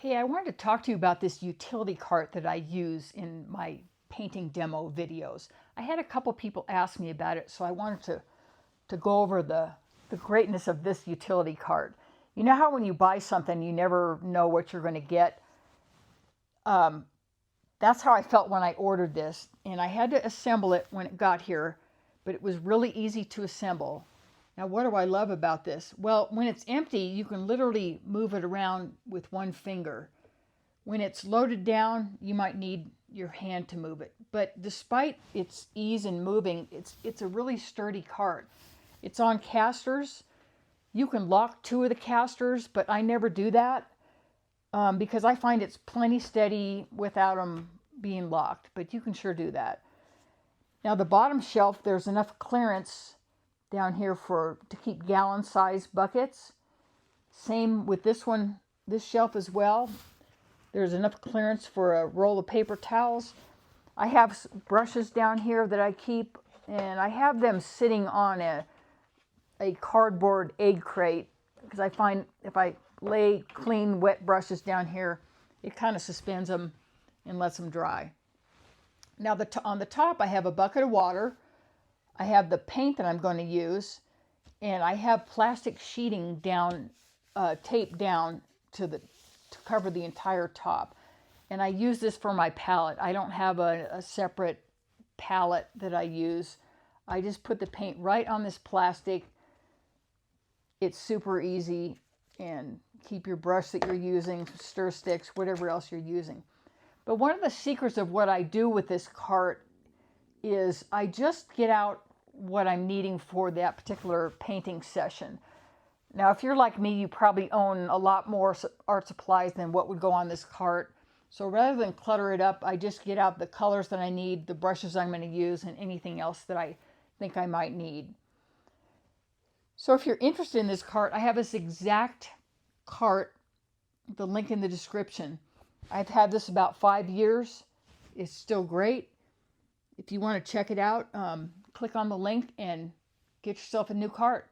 Hey, I wanted to talk to you about this utility cart that I use in my painting demo videos. I had a couple people ask me about it, so I wanted to go over the greatness of this utility cart. You know how when you buy something, you never know what you're going to get? That's how I felt when I ordered this, and I had to assemble it when it got here, but it was really easy to assemble. Now, what do I love about this? Well, when it's empty, you can literally move it around with one finger. When it's loaded down, you might need your hand to move it. But despite its ease in moving, it's a really sturdy cart. It's on casters. You can lock two of the casters, but I never do that because I find it's plenty steady without them being locked. But you can sure do that. Now the bottom shelf, there's enough clearance down here to keep gallon-sized buckets. Same with this one, this shelf as well. There's enough clearance for a roll of paper towels. I have brushes down here that I keep, and I have them sitting on a cardboard egg crate because I find if I lay clean, wet brushes down here, it kind of suspends them and lets them dry. Now on the top, I have a bucket of water. I have the paint that I'm going to use, and I have plastic sheeting down, taped down to cover the entire top. And I use this for my palette. I don't have a separate palette that I use. I just put the paint right on this plastic. It's super easy, and keep your brush that you're using, stir sticks, whatever else you're using. But one of the secrets of what I do with this cart is I just get out what I'm needing for that particular painting session. Now, if you're like me, you probably own a lot more art supplies than what would go on this cart. So rather than clutter it up, I just get out the colors that I need, the brushes I'm going to use, and anything else that I think I might need. So if you're interested in this cart, I have this exact cart, the link in the description. I've had this about 5 years. It's still great. If you want to check it out, click on the link and get yourself a new cart.